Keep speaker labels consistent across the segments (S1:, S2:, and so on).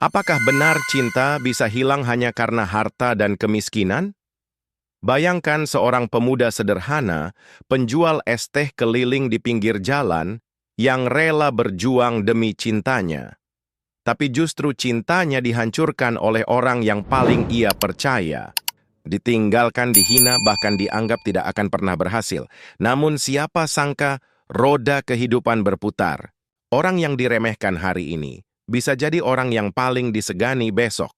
S1: Apakah benar cinta bisa hilang hanya karena harta dan kemiskinan? Bayangkan seorang pemuda sederhana, penjual es teh keliling di pinggir jalan, yang rela berjuang demi cintanya. Tapi justru cintanya dihancurkan oleh orang yang paling ia percaya. Ditinggalkan, dihina, bahkan dianggap tidak akan pernah berhasil. Namun siapa sangka roda kehidupan berputar. Orang yang diremehkan hari ini bisa jadi orang yang paling disegani besok.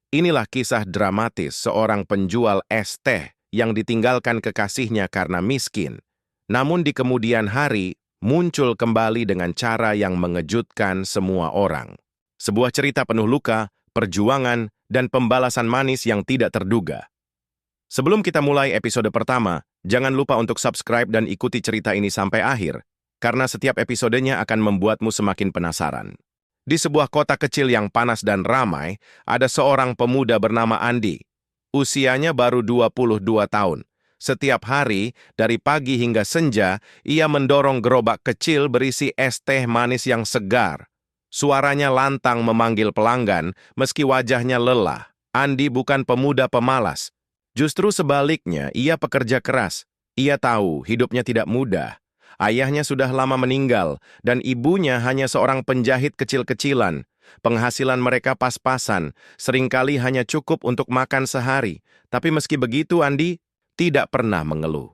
S1: Inilah kisah dramatis seorang penjual es teh yang ditinggalkan kekasihnya karena miskin. Namun di kemudian hari muncul kembali dengan cara yang mengejutkan semua orang. Sebuah cerita penuh luka, perjuangan, dan pembalasan manis yang tidak terduga. Sebelum kita mulai episode pertama, jangan lupa untuk subscribe dan ikuti cerita ini sampai akhir, karena setiap episodenya akan membuatmu semakin penasaran. Di sebuah kota kecil yang panas dan ramai, ada seorang pemuda bernama Andi. Usianya baru 22 tahun. Setiap hari, dari pagi hingga senja, ia mendorong gerobak kecil berisi es teh manis yang segar. Suaranya lantang memanggil pelanggan, meski wajahnya lelah. Andi bukan pemuda pemalas. Justru sebaliknya, ia pekerja keras. Ia tahu hidupnya tidak mudah. Ayahnya sudah lama meninggal, dan ibunya hanya seorang penjahit kecil-kecilan. Penghasilan mereka pas-pasan, seringkali hanya cukup untuk makan sehari. Tapi meski begitu, Andi tidak pernah mengeluh.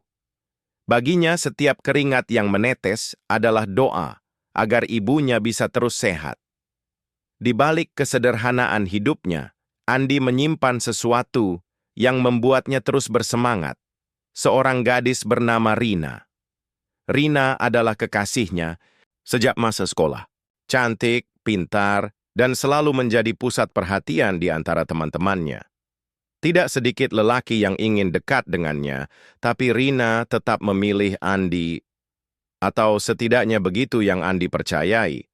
S1: Baginya, setiap keringat yang menetes adalah doa agar ibunya bisa terus sehat. Di balik kesederhanaan hidupnya, Andi menyimpan sesuatu yang membuatnya terus bersemangat. Seorang gadis bernama Rina. Rina adalah kekasihnya sejak masa sekolah. Cantik, pintar, dan selalu menjadi pusat perhatian di antara teman-temannya. Tidak sedikit lelaki yang ingin dekat dengannya, tapi Rina tetap memilih Andi, atau setidaknya begitu yang Andi percayai.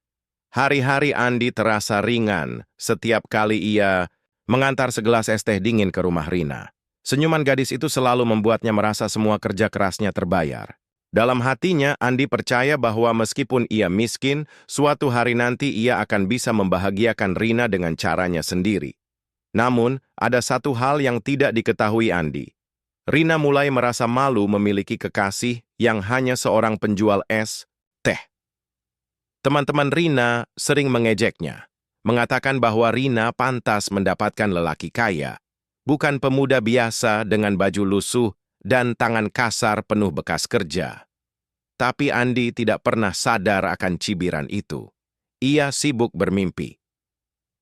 S1: Hari-hari Andi terasa ringan setiap kali ia mengantar segelas es teh dingin ke rumah Rina. Senyuman gadis itu selalu membuatnya merasa semua kerja kerasnya terbayar. Dalam hatinya, Andi percaya bahwa meskipun ia miskin, suatu hari nanti ia akan bisa membahagiakan Rina dengan caranya sendiri. Namun, ada satu hal yang tidak diketahui Andi. Rina mulai merasa malu memiliki kekasih yang hanya seorang penjual es teh. Teman-teman Rina sering mengejeknya, mengatakan bahwa Rina pantas mendapatkan lelaki kaya, bukan pemuda biasa dengan baju lusuh dan tangan kasar penuh bekas kerja. Tapi Andi tidak pernah sadar akan cibiran itu. Ia sibuk bermimpi.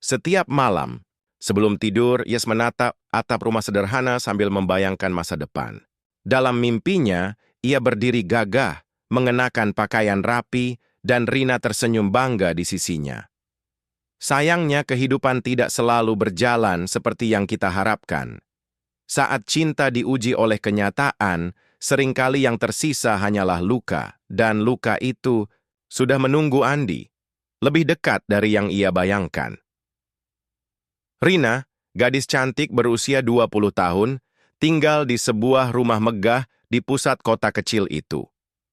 S1: Setiap malam, sebelum tidur, ia menatap atap rumah sederhana sambil membayangkan masa depan. Dalam mimpinya, ia berdiri gagah, mengenakan pakaian rapi, dan Rina tersenyum bangga di sisinya. Sayangnya, kehidupan tidak selalu berjalan seperti yang kita harapkan. Saat cinta diuji oleh kenyataan, seringkali yang tersisa hanyalah luka, dan luka itu sudah menunggu Andi, lebih dekat dari yang ia bayangkan. Rina, gadis cantik berusia 20 tahun, tinggal di sebuah rumah megah di pusat kota kecil itu.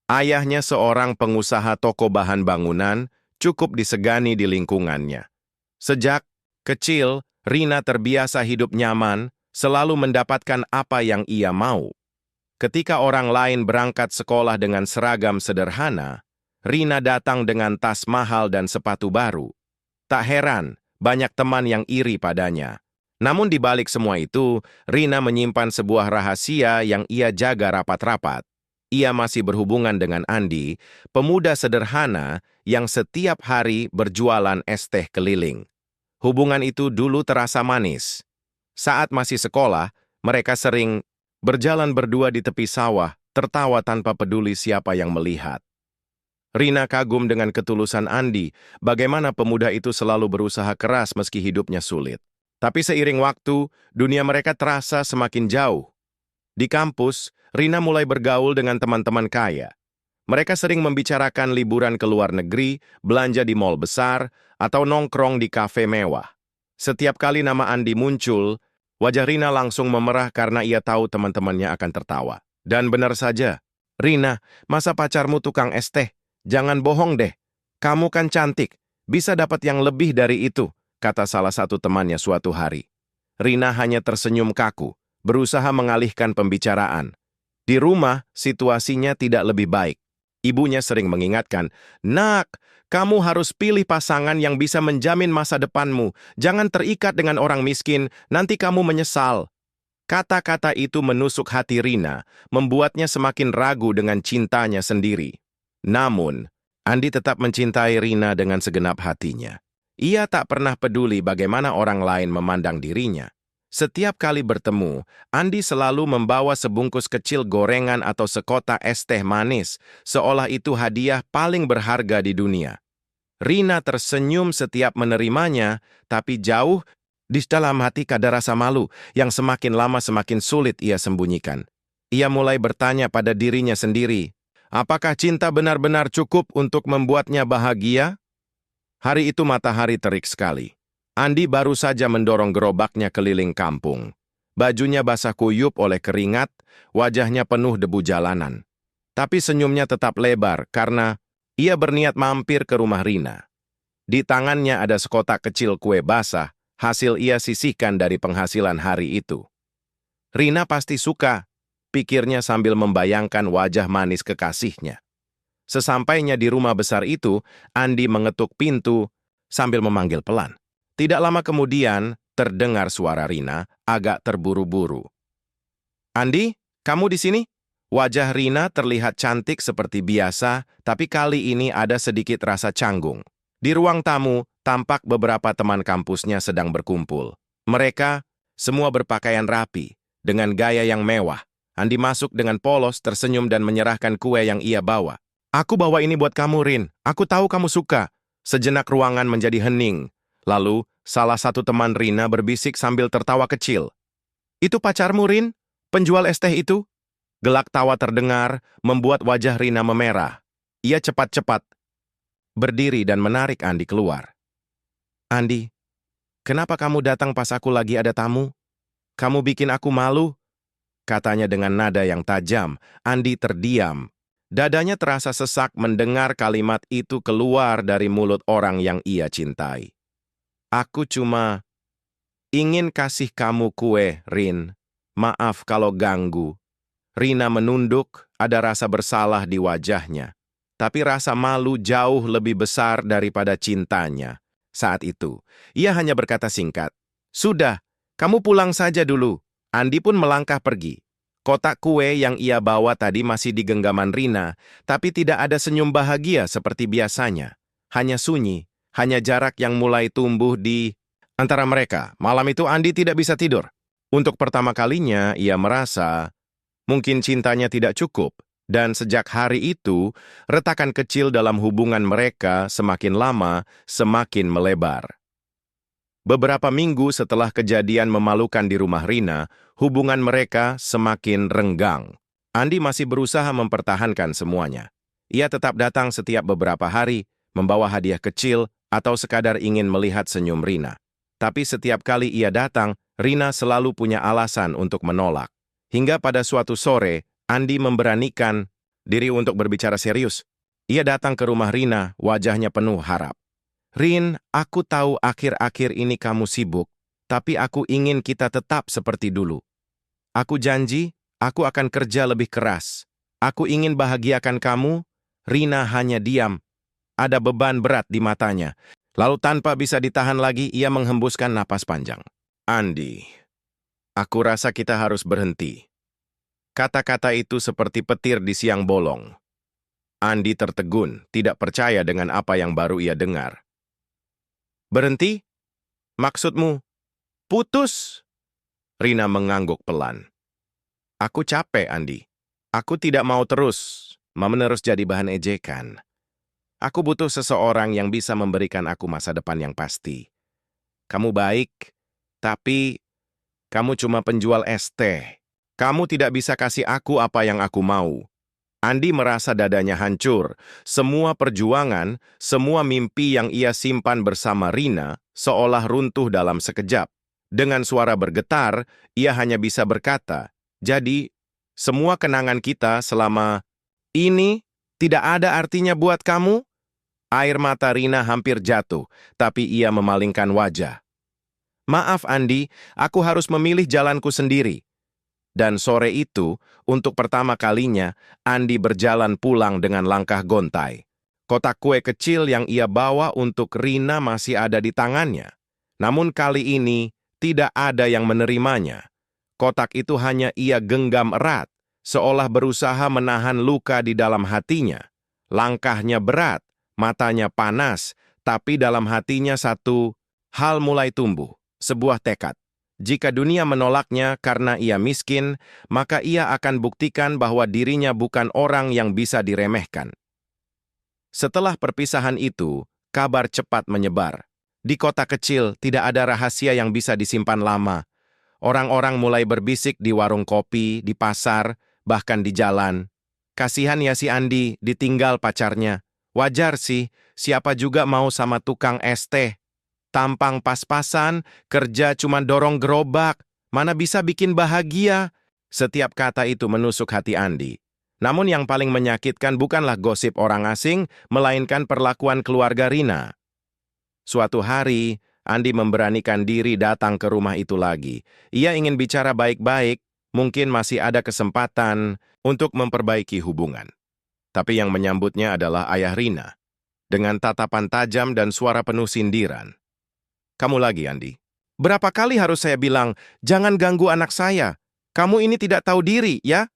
S1: Ayahnya seorang pengusaha toko bahan bangunan, cukup disegani di lingkungannya. Sejak kecil, Rina terbiasa hidup nyaman, selalu mendapatkan apa yang ia mau. Ketika orang lain berangkat sekolah dengan seragam sederhana, Rina datang dengan tas mahal dan sepatu baru. Tak heran, banyak teman yang iri padanya. Namun di balik semua itu, Rina menyimpan sebuah rahasia yang ia jaga rapat-rapat. Ia masih berhubungan dengan Andi, pemuda sederhana yang setiap hari berjualan es teh keliling. Hubungan itu dulu terasa manis. Saat masih sekolah, mereka sering berjalan berdua di tepi sawah, tertawa tanpa peduli siapa yang melihat. Rina kagum dengan ketulusan Andi, bagaimana pemuda itu selalu berusaha keras meski hidupnya sulit. Tapi seiring waktu, dunia mereka terasa semakin jauh. Di kampus, Rina mulai bergaul dengan teman-teman kaya. Mereka sering membicarakan liburan ke luar negeri, belanja di mal besar, atau nongkrong di kafe mewah. Setiap kali nama Andi muncul, wajah Rina langsung memerah karena ia tahu teman-temannya akan tertawa. Dan benar saja, Rina, masa pacarmu tukang es teh? Jangan bohong deh. Kamu kan cantik, bisa dapat yang lebih dari itu. kata salah satu temannya suatu hari. Rina hanya tersenyum kaku, berusaha mengalihkan pembicaraan. Di rumah, situasinya tidak lebih baik. Ibunya sering mengingatkan, "Nak, kamu harus pilih pasangan yang bisa menjamin masa depanmu. Jangan terikat dengan orang miskin, nanti kamu menyesal." Kata-kata itu menusuk hati Rina, membuatnya semakin ragu dengan cintanya sendiri. Namun, Andi tetap mencintai Rina dengan segenap hatinya. Ia tak pernah peduli bagaimana orang lain memandang dirinya. Setiap kali bertemu, Andi selalu membawa sebungkus kecil gorengan atau sekotak es teh manis, seolah itu hadiah paling berharga di dunia. Rina tersenyum setiap menerimanya, tapi jauh di dalam hati ada rasa malu yang semakin lama semakin sulit ia sembunyikan. Ia mulai bertanya pada dirinya sendiri, apakah cinta benar-benar cukup untuk membuatnya bahagia? Hari itu matahari terik sekali. Andi baru saja mendorong gerobaknya keliling kampung. Bajunya basah kuyup oleh keringat, wajahnya penuh debu jalanan. Tapi senyumnya tetap lebar karena ia berniat mampir ke rumah Rina. Di tangannya ada sekotak kecil kue basah, hasil ia sisihkan dari penghasilan hari itu. Rina pasti suka, pikirnya sambil membayangkan wajah manis kekasihnya. Sesampainya di rumah besar itu, Andi mengetuk pintu sambil memanggil pelan. Tidak lama kemudian, terdengar suara Rina agak terburu-buru. "Andi, kamu di sini?" Wajah Rina terlihat cantik seperti biasa, tapi kali ini ada sedikit rasa canggung. Di ruang tamu, tampak beberapa teman kampusnya sedang berkumpul. Mereka semua berpakaian rapi, dengan gaya yang mewah. Andi masuk dengan polos, tersenyum dan menyerahkan kue yang ia bawa. "Aku bawa ini buat kamu, Rin. Aku tahu kamu suka." Sejenak ruangan menjadi hening. Lalu, salah satu teman Rina berbisik sambil tertawa kecil. "Itu pacarmu, Rin? Penjual es teh itu?" Gelak tawa terdengar, membuat wajah Rina memerah. Ia cepat-cepat berdiri dan menarik Andi keluar. "Andi, kenapa kamu datang pas aku lagi ada tamu? Kamu bikin aku malu," katanya dengan nada yang tajam. Andi terdiam. Dadanya terasa sesak mendengar kalimat itu keluar dari mulut orang yang ia cintai. "Aku cuma ingin kasih kamu kue, Rin. Maaf kalau ganggu." Rina menunduk, ada rasa bersalah di wajahnya. Tapi rasa malu jauh lebih besar daripada cintanya. Saat itu, ia hanya berkata singkat, "Sudah, kamu pulang saja dulu." Andi pun melangkah pergi. Kotak kue yang ia bawa tadi masih di genggaman Rina, tapi tidak ada senyum bahagia seperti biasanya. Hanya sunyi, hanya jarak yang mulai tumbuh di antara mereka. Malam itu Andi tidak bisa tidur. Untuk pertama kalinya, ia merasa mungkin cintanya tidak cukup. Dan sejak hari itu, retakan kecil dalam hubungan mereka semakin lama, semakin melebar. Beberapa minggu setelah kejadian memalukan di rumah Rina, hubungan mereka semakin renggang. Andi masih berusaha mempertahankan semuanya. Ia tetap datang setiap beberapa hari, membawa hadiah kecil, atau sekadar ingin melihat senyum Rina. Tapi setiap kali ia datang, Rina selalu punya alasan untuk menolak. Hingga pada suatu sore, Andi memberanikan diri untuk berbicara serius. Ia datang ke rumah Rina, wajahnya penuh harap. "Rin, aku tahu akhir-akhir ini kamu sibuk, tapi aku ingin kita tetap seperti dulu. Aku janji, aku akan kerja lebih keras. Aku ingin bahagiakan kamu." Rina hanya diam. Ada beban berat di matanya. Lalu tanpa bisa ditahan lagi, ia menghembuskan napas panjang. "Andi, aku rasa kita harus berhenti." Kata-kata itu seperti petir di siang bolong. Andi tertegun, tidak percaya dengan apa yang baru ia dengar. "Berhenti? Maksudmu putus?" Rina mengangguk pelan. "Aku capek, Andi. Aku tidak mau menerus jadi bahan ejekan. Aku butuh seseorang yang bisa memberikan aku masa depan yang pasti. Kamu baik, tapi kamu cuma penjual es teh. Kamu tidak bisa kasih aku apa yang aku mau." Andi merasa dadanya hancur. Semua perjuangan, semua mimpi yang ia simpan bersama Rina seolah runtuh dalam sekejap. Dengan suara bergetar, ia hanya bisa berkata, "Jadi, semua kenangan kita selama ini tidak ada artinya buat kamu?" Air mata Rina hampir jatuh, tapi ia memalingkan wajah. Maaf Andi, aku harus memilih jalanku sendiri. Dan sore itu, untuk pertama kalinya, Andi berjalan pulang dengan langkah gontai. Kotak kue kecil yang ia bawa untuk Rina masih ada di tangannya. Namun kali ini, tidak ada yang menerimanya. Kotak itu hanya ia genggam erat, seolah berusaha menahan luka di dalam hatinya. Langkahnya berat, matanya panas, tapi dalam hatinya satu hal mulai tumbuh, sebuah tekad. Jika dunia menolaknya karena ia miskin, maka ia akan buktikan bahwa dirinya bukan orang yang bisa diremehkan. Setelah perpisahan itu, kabar cepat menyebar. Di kota kecil, tidak ada rahasia yang bisa disimpan lama. Orang-orang mulai berbisik di warung kopi, di pasar, bahkan di jalan. Kasihan ya si Andi, ditinggal pacarnya. Wajar sih, siapa juga mau sama tukang es teh. Tampang pas-pasan, kerja cuma dorong gerobak, mana bisa bikin bahagia? Setiap kata itu menusuk hati Andi. Namun yang paling menyakitkan bukanlah gosip orang asing, melainkan perlakuan keluarga Rina. Suatu hari, Andi memberanikan diri datang ke rumah itu lagi. Ia ingin bicara baik-baik, mungkin masih ada kesempatan untuk memperbaiki hubungan. Tapi yang menyambutnya adalah ayah Rina, dengan tatapan tajam dan suara penuh sindiran. Kamu lagi, Andi. Berapa kali harus saya bilang, jangan ganggu anak saya. Kamu ini tidak tahu diri, ya?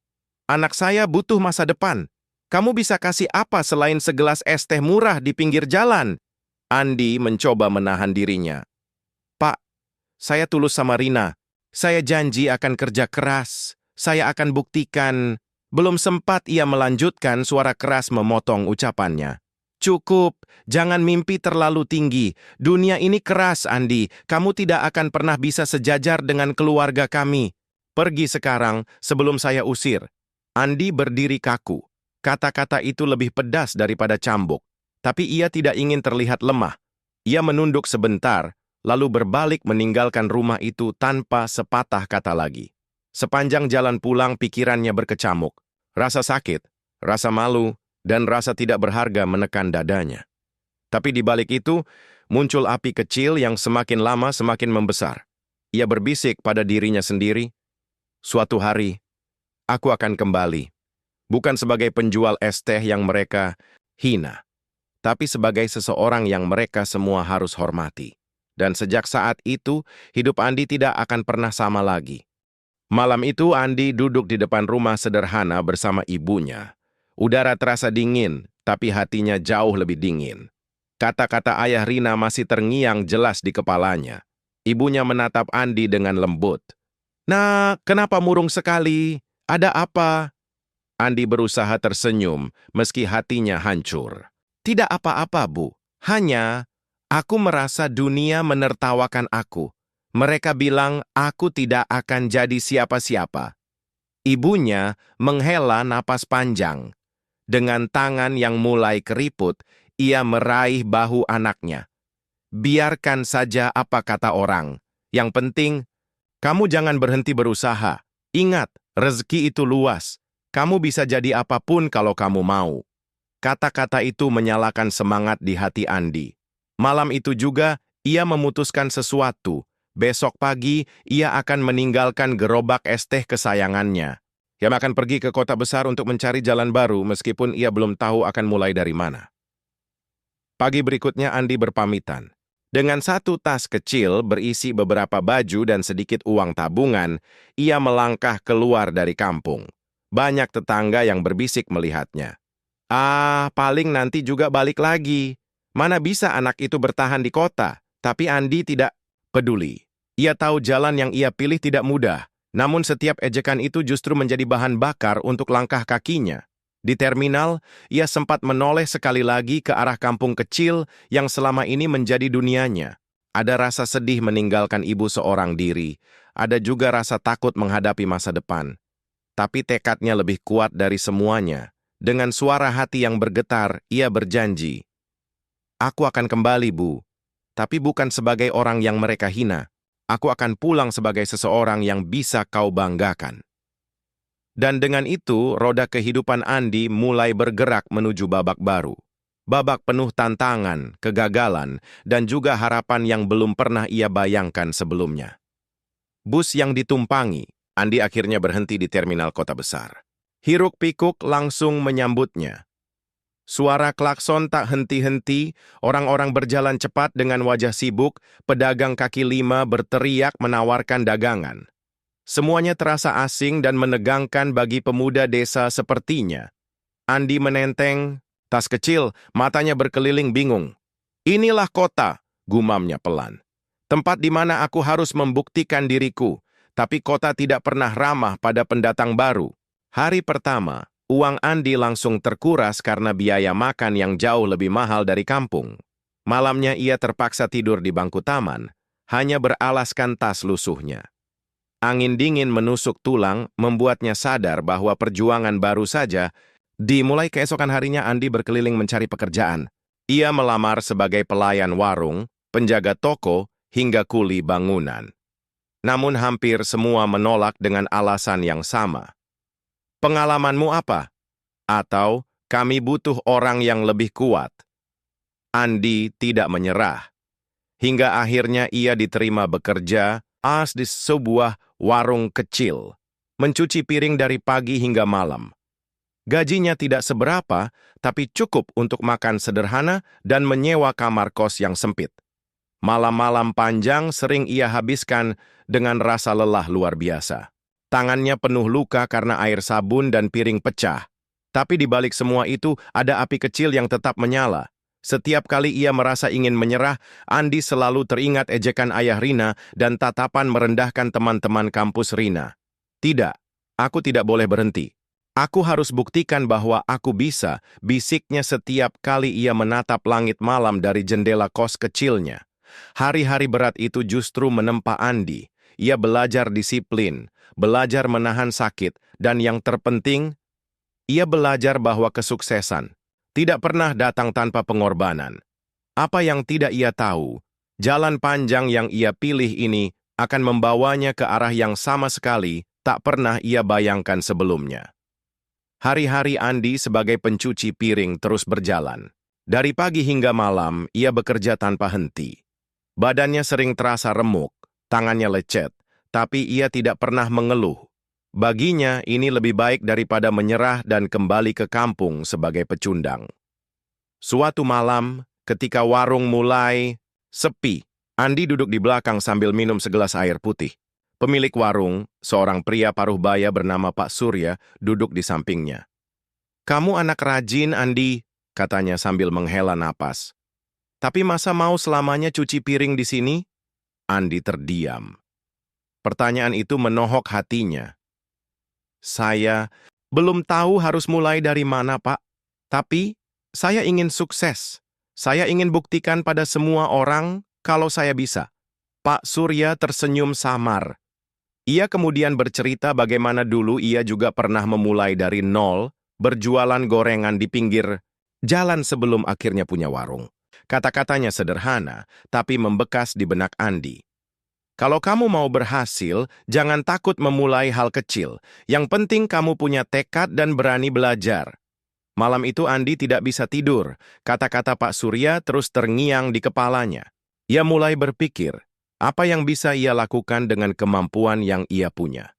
S1: Anak saya butuh masa depan. Kamu bisa kasih apa selain segelas es teh murah di pinggir jalan? Andi mencoba menahan dirinya. Pak, saya tulus sama Rina. Saya janji akan kerja keras. Saya akan buktikan. Belum sempat ia melanjutkan, suara keras memotong ucapannya. Cukup, jangan mimpi terlalu tinggi. Dunia ini keras, Andi. Kamu tidak akan pernah bisa sejajar dengan keluarga kami. Pergi sekarang, sebelum saya usir. Andi berdiri kaku. Kata-kata itu lebih pedas daripada cambuk. Tapi ia tidak ingin terlihat lemah. Ia menunduk sebentar, lalu berbalik meninggalkan rumah itu tanpa sepatah kata lagi. Sepanjang jalan pulang, pikirannya berkecamuk. Rasa sakit, rasa malu, dan rasa tidak berharga menekan dadanya. Tapi di balik itu, muncul api kecil yang semakin lama semakin membesar. Ia berbisik pada dirinya sendiri, suatu hari, aku akan kembali. Bukan sebagai penjual es teh yang mereka hina, tapi sebagai seseorang yang mereka semua harus hormati. Dan sejak saat itu, hidup Andi tidak akan pernah sama lagi. Malam itu, Andi duduk di depan rumah sederhana bersama ibunya. Udara terasa dingin, tapi hatinya jauh lebih dingin. Kata-kata ayah Rina masih terngiang jelas di kepalanya. Ibunya menatap Andi dengan lembut. Nah, kenapa murung sekali? Ada apa? Andi berusaha tersenyum, meski hatinya hancur. Tidak apa-apa, Bu. Hanya, aku merasa dunia menertawakan aku. Mereka bilang aku tidak akan jadi siapa-siapa. Ibunya menghela napas panjang. Dengan tangan yang mulai keriput, ia meraih bahu anaknya. Biarkan saja apa kata orang. Yang penting, kamu jangan berhenti berusaha. Ingat, rezeki itu luas. Kamu bisa jadi apapun kalau kamu mau. Kata-kata itu menyalakan semangat di hati Andi. Malam itu juga, ia memutuskan sesuatu. Besok pagi, ia akan meninggalkan gerobak es teh kesayangannya. Ia akan pergi ke kota besar untuk mencari jalan baru meskipun ia belum tahu akan mulai dari mana. Pagi berikutnya Andi berpamitan. Dengan satu tas kecil berisi beberapa baju dan sedikit uang tabungan, ia melangkah keluar dari kampung. Banyak tetangga yang berbisik melihatnya. Paling nanti juga balik lagi. Mana bisa anak itu bertahan di kota? Tapi Andi tidak peduli. Ia tahu jalan yang ia pilih tidak mudah. Namun setiap ejekan itu justru menjadi bahan bakar untuk langkah kakinya. Di terminal, ia sempat menoleh sekali lagi ke arah kampung kecil yang selama ini menjadi dunianya. Ada rasa sedih meninggalkan ibu seorang diri. Ada juga rasa takut menghadapi masa depan. Tapi tekadnya lebih kuat dari semuanya. Dengan suara hati yang bergetar, ia berjanji. Aku akan kembali, Bu. Tapi bukan sebagai orang yang mereka hina. Aku akan pulang sebagai seseorang yang bisa kau banggakan. Dan dengan itu, roda kehidupan Andi mulai bergerak menuju babak baru. Babak penuh tantangan, kegagalan, dan juga harapan yang belum pernah ia bayangkan sebelumnya. Bus yang ditumpangi, Andi akhirnya berhenti di terminal kota besar. Hiruk-pikuk langsung menyambutnya. Suara klakson tak henti-henti, orang-orang berjalan cepat dengan wajah sibuk, pedagang kaki lima berteriak menawarkan dagangan. Semuanya terasa asing dan menegangkan bagi pemuda desa sepertinya. Andi menenteng tas kecil, matanya berkeliling bingung. Inilah kota, gumamnya pelan. Tempat di mana aku harus membuktikan diriku, tapi kota tidak pernah ramah pada pendatang baru. Hari pertama, uang Andi langsung terkuras karena biaya makan yang jauh lebih mahal dari kampung. Malamnya ia terpaksa tidur di bangku taman, hanya beralaskan tas lusuhnya. Angin dingin menusuk tulang, membuatnya sadar bahwa perjuangan baru saja. Dimulai keesokan harinya Andi berkeliling mencari pekerjaan. Ia melamar sebagai pelayan warung, penjaga toko, hingga kuli bangunan. Namun hampir semua menolak dengan alasan yang sama. Pengalamanmu apa? Atau, kami butuh orang yang lebih kuat. Andi tidak menyerah. Hingga akhirnya ia diterima bekerja di sebuah warung kecil, mencuci piring dari pagi hingga malam. Gajinya tidak seberapa, tapi cukup untuk makan sederhana dan menyewa kamar kos yang sempit. Malam-malam panjang sering ia habiskan dengan rasa lelah luar biasa. Tangannya penuh luka karena air sabun dan piring pecah. Tapi di balik semua itu ada api kecil yang tetap menyala. Setiap kali ia merasa ingin menyerah, Andi selalu teringat ejekan ayah Rina dan tatapan merendahkan teman-teman kampus Rina. Tidak, aku tidak boleh berhenti. Aku harus buktikan bahwa aku bisa, bisiknya setiap kali ia menatap langit malam dari jendela kos kecilnya. Hari-hari berat itu justru menempa Andi. Ia belajar disiplin, belajar menahan sakit, dan yang terpenting, ia belajar bahwa kesuksesan tidak pernah datang tanpa pengorbanan. Apa yang tidak ia tahu, jalan panjang yang ia pilih ini akan membawanya ke arah yang sama sekali tak pernah ia bayangkan sebelumnya. Hari-hari Andi sebagai pencuci piring terus berjalan. Dari pagi hingga malam, ia bekerja tanpa henti. Badannya sering terasa remuk, tangannya lecet, tapi ia tidak pernah mengeluh. Baginya, ini lebih baik daripada menyerah dan kembali ke kampung sebagai pecundang. Suatu malam, ketika warung mulai sepi, Andi duduk di belakang sambil minum segelas air putih. Pemilik warung, seorang pria paruh baya bernama Pak Surya, duduk di sampingnya. "Kamu anak rajin, Andi," katanya sambil menghela napas. "Tapi masa mau selamanya cuci piring di sini?" Andi terdiam. Pertanyaan itu menohok hatinya. "Saya belum tahu harus mulai dari mana, Pak. Tapi saya ingin sukses. Saya ingin buktikan pada semua orang kalau saya bisa." Pak Surya tersenyum samar. Ia kemudian bercerita bagaimana dulu ia juga pernah memulai dari nol, berjualan gorengan di pinggir jalan sebelum akhirnya punya warung. Kata-katanya sederhana, tapi membekas di benak Andi. Kalau kamu mau berhasil, jangan takut memulai hal kecil. Yang penting kamu punya tekad dan berani belajar. Malam itu Andi tidak bisa tidur. Kata-kata Pak Surya terus terngiang di kepalanya. Ia mulai berpikir, apa yang bisa ia lakukan dengan kemampuan yang ia punya?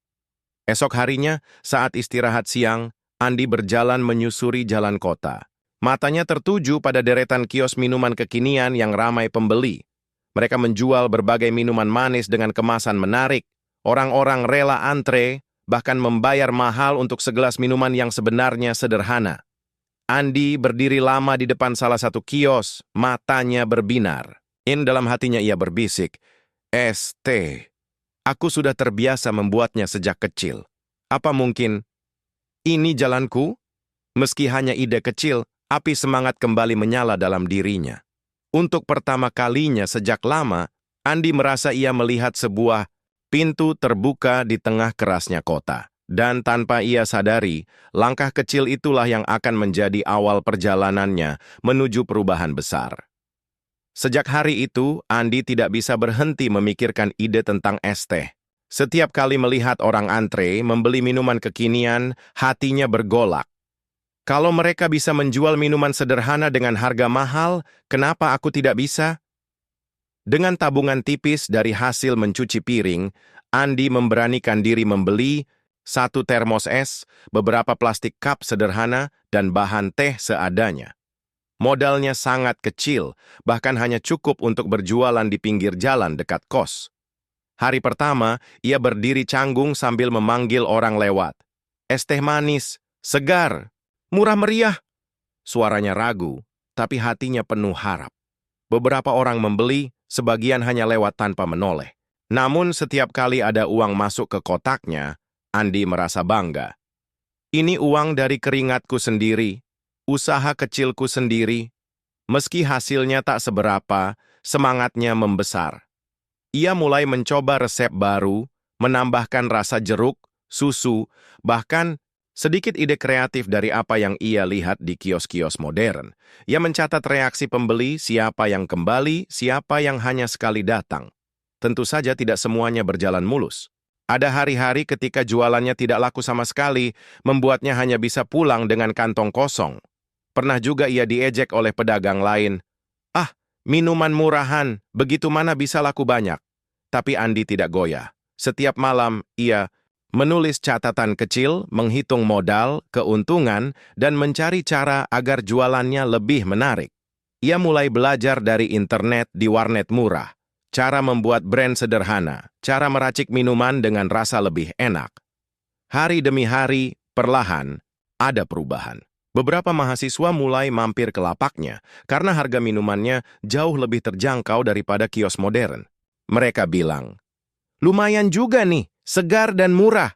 S1: Esok harinya, saat istirahat siang, Andi berjalan menyusuri jalan kota. Matanya tertuju pada deretan kios minuman kekinian yang ramai pembeli. Mereka menjual berbagai minuman manis dengan kemasan menarik. Orang-orang rela antre, bahkan membayar mahal untuk segelas minuman yang sebenarnya sederhana. Andi berdiri lama di depan salah satu kios, matanya berbinar. Dalam hatinya ia berbisik, "Es teh. Aku sudah terbiasa membuatnya sejak kecil. Apa mungkin ini jalanku?" Meski hanya ide kecil, api semangat kembali menyala dalam dirinya. Untuk pertama kalinya sejak lama, Andi merasa ia melihat sebuah pintu terbuka di tengah kerasnya kota. Dan tanpa ia sadari, langkah kecil itulah yang akan menjadi awal perjalanannya menuju perubahan besar. Sejak hari itu, Andi tidak bisa berhenti memikirkan ide tentang es teh. Setiap kali melihat orang antre membeli minuman kekinian, hatinya bergolak. Kalau mereka bisa menjual minuman sederhana dengan harga mahal, kenapa aku tidak bisa? Dengan tabungan tipis dari hasil mencuci piring, Andi memberanikan diri membeli satu termos es, beberapa plastik cup sederhana, dan bahan teh seadanya. Modalnya sangat kecil, bahkan hanya cukup untuk berjualan di pinggir jalan dekat kos. Hari pertama, ia berdiri canggung sambil memanggil orang lewat. Es teh manis, segar, murah meriah. Suaranya ragu, tapi hatinya penuh harap. Beberapa orang membeli, sebagian hanya lewat tanpa menoleh. Namun setiap kali ada uang masuk ke kotaknya, Andi merasa bangga. Ini uang dari keringatku sendiri, usaha kecilku sendiri. Meski hasilnya tak seberapa, semangatnya membesar. Ia mulai mencoba resep baru, menambahkan rasa jeruk, susu, bahkan sedikit ide kreatif dari apa yang ia lihat di kios-kios modern. Ia mencatat reaksi pembeli, siapa yang kembali, siapa yang hanya sekali datang. Tentu saja tidak semuanya berjalan mulus. Ada hari-hari ketika jualannya tidak laku sama sekali, membuatnya hanya bisa pulang dengan kantong kosong. Pernah juga ia diejek oleh pedagang lain. "Ah, minuman murahan, begitu mana bisa laku banyak?" Tapi Andi tidak goyah. Setiap malam, ia menulis catatan kecil, menghitung modal, keuntungan, dan mencari cara agar jualannya lebih menarik. Ia mulai belajar dari internet di warnet murah, cara membuat brand sederhana, cara meracik minuman dengan rasa lebih enak. Hari demi hari, perlahan, ada perubahan. Beberapa mahasiswa mulai mampir ke lapaknya karena harga minumannya jauh lebih terjangkau daripada kios modern. Mereka bilang, "Lumayan juga nih, segar dan murah."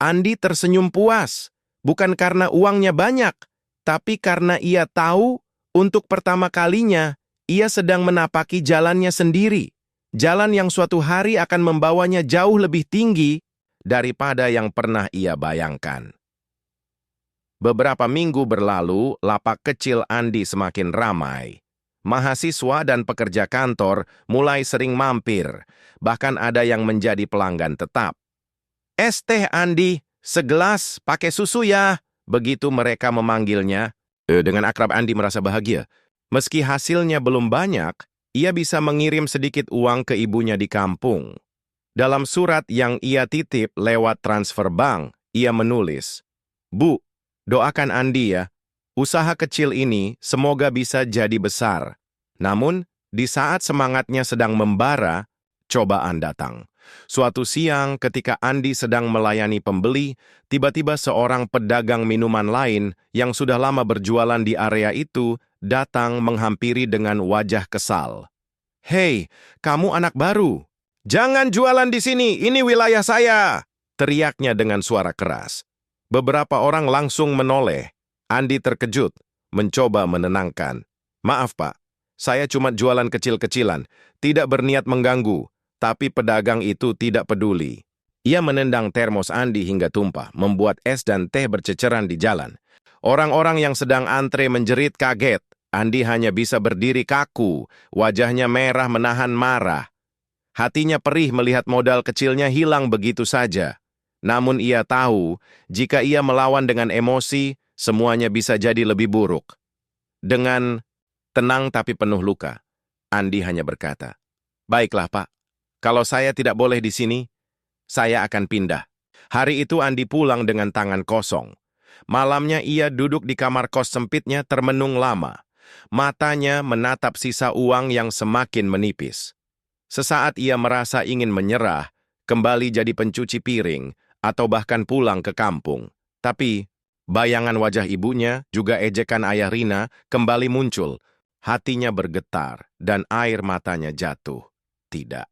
S1: Andi tersenyum puas, bukan karena uangnya banyak, tapi karena ia tahu untuk pertama kalinya ia sedang menapaki jalannya sendiri. Jalan yang suatu hari akan membawanya jauh lebih tinggi daripada yang pernah ia bayangkan. Beberapa minggu berlalu, lapak kecil Andi semakin ramai. Mahasiswa dan pekerja kantor mulai sering mampir, bahkan ada yang menjadi pelanggan tetap. "Es teh Andi, segelas, pakai susu ya," begitu mereka memanggilnya. Dengan akrab Andi merasa bahagia. Meski hasilnya belum banyak, ia bisa mengirim sedikit uang ke ibunya di kampung. Dalam surat yang ia titip lewat transfer bank, ia menulis, "Bu, doakan Andi ya. Usaha kecil ini semoga bisa jadi besar." Namun, di saat semangatnya sedang membara, cobaan datang. Suatu siang ketika Andi sedang melayani pembeli, tiba-tiba seorang pedagang minuman lain yang sudah lama berjualan di area itu datang menghampiri dengan wajah kesal. "Hei, kamu anak baru. Jangan jualan di sini, ini wilayah saya!" teriaknya dengan suara keras. Beberapa orang langsung menoleh. Andi terkejut, mencoba menenangkan. "Maaf Pak, saya cuma jualan kecil-kecilan, tidak berniat mengganggu." Tapi pedagang itu tidak peduli. Ia menendang termos Andi hingga tumpah, membuat es dan teh berceceran di jalan. Orang-orang yang sedang antre menjerit kaget. Andi hanya bisa berdiri kaku, wajahnya merah menahan marah. Hatinya perih melihat modal kecilnya hilang begitu saja. Namun ia tahu, jika ia melawan dengan emosi, semuanya bisa jadi lebih buruk. Dengan tenang tapi penuh luka, Andi hanya berkata, "Baiklah Pak, kalau saya tidak boleh di sini, saya akan pindah." Hari itu Andi pulang dengan tangan kosong. Malamnya ia duduk di kamar kos sempitnya termenung lama. Matanya menatap sisa uang yang semakin menipis. Sesaat ia merasa ingin menyerah, kembali jadi pencuci piring, atau bahkan pulang ke kampung. Tapi, bayangan wajah ibunya, juga ejekan ayah Rina, kembali muncul. Hatinya bergetar, dan air matanya jatuh. Tidak.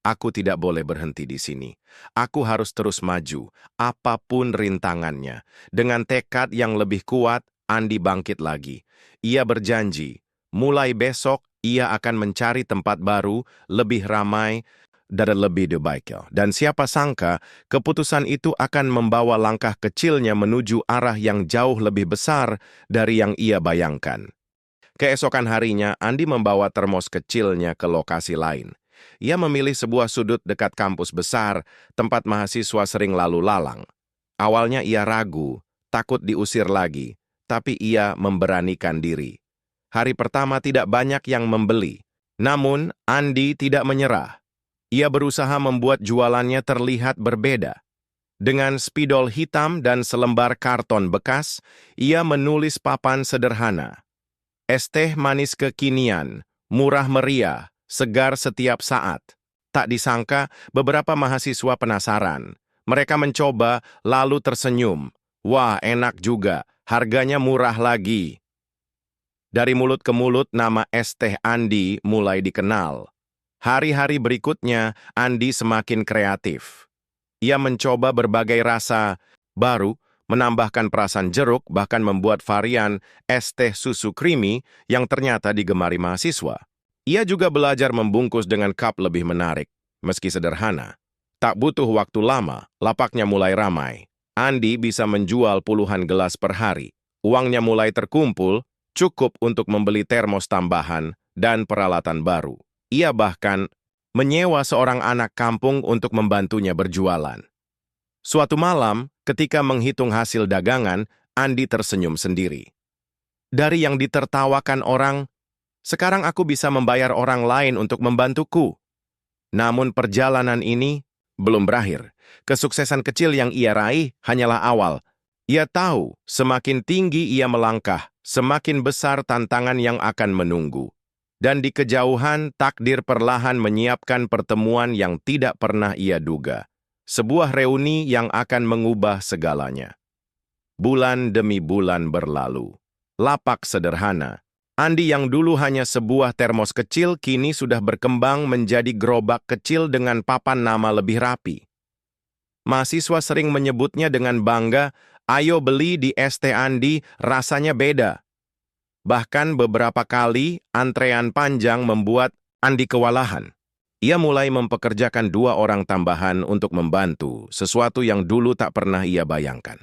S1: Aku tidak boleh berhenti di sini. Aku harus terus maju, apapun rintangannya. Dengan tekad yang lebih kuat, Andi bangkit lagi. Ia berjanji, mulai besok ia akan mencari tempat baru, lebih ramai, dan lebih baik. Dan siapa sangka, keputusan itu akan membawa langkah kecilnya menuju arah yang jauh lebih besar dari yang ia bayangkan. Keesokan harinya, Andi membawa termos kecilnya ke lokasi lain. Ia memilih sebuah sudut dekat kampus besar, tempat mahasiswa sering lalu lalang. Awalnya ia ragu, takut diusir lagi. tapi ia memberanikan diri. Hari pertama tidak banyak yang membeli. Namun, Andi tidak menyerah. Ia berusaha membuat jualannya terlihat berbeda. Dengan spidol hitam dan selembar karton bekas, ia menulis papan sederhana. Es teh manis kekinian, murah meriah, segar setiap saat. Tak disangka, beberapa mahasiswa penasaran. Mereka mencoba, lalu tersenyum. Wah, enak juga, harganya murah lagi. Dari mulut ke mulut, nama es teh Andi mulai dikenal. Hari-hari berikutnya, Andi semakin kreatif. Ia mencoba berbagai rasa baru, menambahkan perasan jeruk, bahkan membuat varian es teh susu creamy yang ternyata digemari mahasiswa. Ia juga belajar membungkus dengan cup lebih menarik, meski sederhana. Tak butuh waktu lama, lapaknya mulai ramai. Andi bisa menjual puluhan gelas per hari. Uangnya mulai terkumpul, cukup untuk membeli termos tambahan dan peralatan baru. Ia bahkan menyewa seorang anak kampung untuk membantunya berjualan. Suatu malam, ketika menghitung hasil dagangan, Andi tersenyum sendiri. Dari yang ditertawakan orang, sekarang aku bisa membayar orang lain untuk membantuku. Namun perjalanan ini belum berakhir. Kesuksesan kecil yang ia raih hanyalah awal. Ia tahu, semakin tinggi ia melangkah, semakin besar tantangan yang akan menunggu. Dan di kejauhan, takdir perlahan menyiapkan pertemuan yang tidak pernah ia duga. Sebuah reuni yang akan mengubah segalanya. Bulan demi bulan berlalu. Lapak sederhana. Andi yang dulu hanya sebuah termos kecil, kini sudah berkembang menjadi gerobak kecil dengan papan nama lebih rapi. Mahasiswa sering menyebutnya dengan bangga, "Ayo beli di es teh Andi, rasanya beda." Bahkan beberapa kali antrean panjang membuat Andi kewalahan. Ia mulai mempekerjakan 2 orang tambahan untuk membantu, sesuatu yang dulu tak pernah ia bayangkan.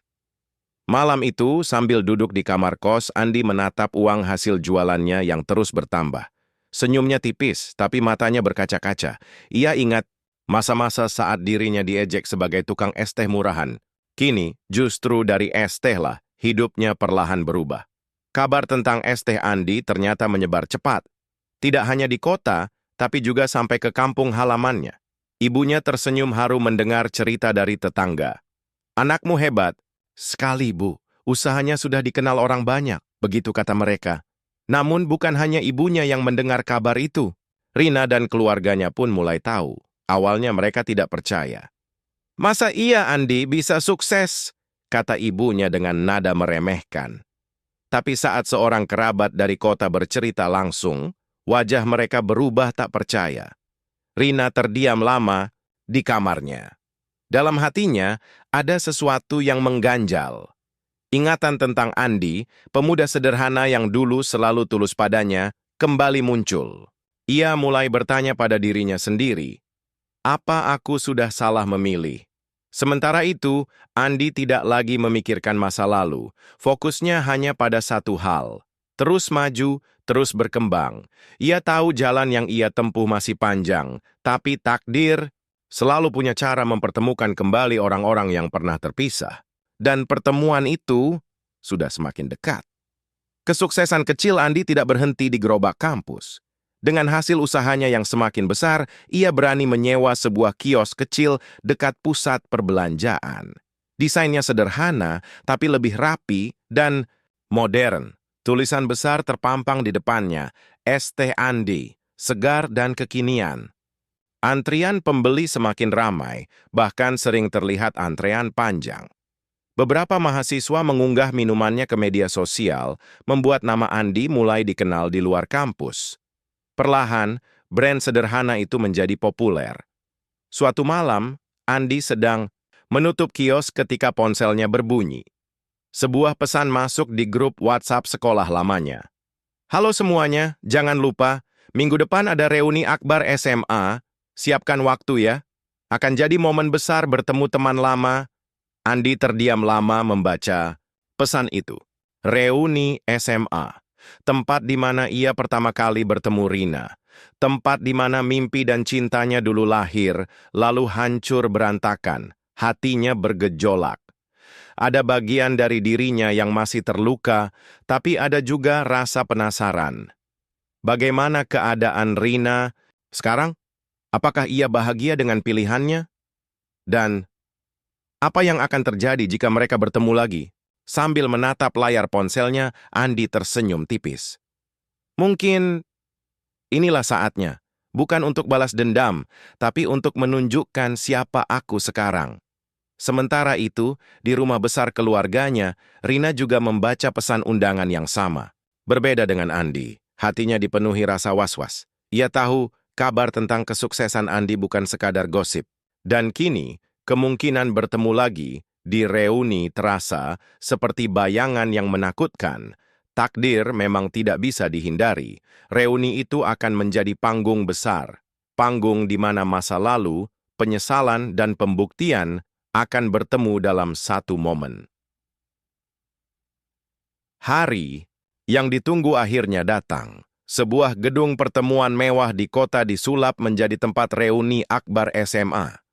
S1: Malam itu, sambil duduk di kamar kos, Andi menatap uang hasil jualannya yang terus bertambah. Senyumnya tipis, tapi matanya berkaca-kaca. Ia ingat masa-masa saat dirinya diejek sebagai tukang es teh murahan. Kini, justru dari es teh lah, hidupnya perlahan berubah. Kabar tentang es teh Andi ternyata menyebar cepat. Tidak hanya di kota, tapi juga sampai ke kampung halamannya. Ibunya tersenyum haru mendengar cerita dari tetangga. "Anakmu hebat." "Sekali, Bu. Usahanya sudah dikenal orang banyak," begitu kata mereka. Namun bukan hanya ibunya yang mendengar kabar itu. Rina dan keluarganya pun mulai tahu. Awalnya mereka tidak percaya. "Masa iya Andi bisa sukses?" kata ibunya dengan nada meremehkan. Tapi saat seorang kerabat dari kota bercerita langsung, wajah mereka berubah tak percaya. Rina terdiam lama di kamarnya. Dalam hatinya, ada sesuatu yang mengganjal. Ingatan tentang Andi, pemuda sederhana yang dulu selalu tulus padanya, kembali muncul. Ia mulai bertanya pada dirinya sendiri, "Apa aku sudah salah memilih?" Sementara itu, Andi tidak lagi memikirkan masa lalu. Fokusnya hanya pada satu hal. Terus maju, terus berkembang. Ia tahu jalan yang ia tempuh masih panjang, tapi takdir selalu punya cara mempertemukan kembali orang-orang yang pernah terpisah. Dan pertemuan itu sudah semakin dekat. Kesuksesan kecil Andi tidak berhenti di gerobak kampus. Dengan hasil usahanya yang semakin besar, ia berani menyewa sebuah kios kecil dekat pusat perbelanjaan. Desainnya sederhana, tapi lebih rapi dan modern. Tulisan besar terpampang di depannya, "Es teh Andi, segar dan kekinian." Antrian pembeli semakin ramai, bahkan sering terlihat antrean panjang. Beberapa mahasiswa mengunggah minumannya ke media sosial, membuat nama Andi mulai dikenal di luar kampus. Perlahan, brand sederhana itu menjadi populer. Suatu malam, Andi sedang menutup kios ketika ponselnya berbunyi. Sebuah pesan masuk di grup WhatsApp sekolah lamanya. "Halo semuanya, jangan lupa, minggu depan ada reuni akbar SMA, siapkan waktu ya. Akan jadi momen besar bertemu teman lama." Andi terdiam lama membaca pesan itu. Reuni SMA. Tempat di mana ia pertama kali bertemu Rina. Tempat di mana mimpi dan cintanya dulu lahir, lalu hancur berantakan. Hatinya bergejolak. Ada bagian dari dirinya yang masih terluka, tapi ada juga rasa penasaran. Bagaimana keadaan Rina sekarang? Apakah ia bahagia dengan pilihannya? Dan apa yang akan terjadi jika mereka bertemu lagi? Sambil menatap layar ponselnya, Andi tersenyum tipis. Mungkin inilah saatnya, bukan untuk balas dendam, tapi untuk menunjukkan siapa aku sekarang. Sementara itu, di rumah besar keluarganya, Rina juga membaca pesan undangan yang sama. Berbeda dengan Andi, hatinya dipenuhi rasa was-was. Ia tahu kabar tentang kesuksesan Andi bukan sekadar gosip. Dan kini, kemungkinan bertemu lagi di reuni terasa seperti bayangan yang menakutkan. Takdir memang tidak bisa dihindari. Reuni itu akan menjadi panggung besar. Panggung di mana masa lalu, penyesalan, dan pembuktian akan bertemu dalam satu momen. Hari yang ditunggu akhirnya datang. Sebuah gedung pertemuan mewah di kota disulap menjadi tempat reuni akbar SMA.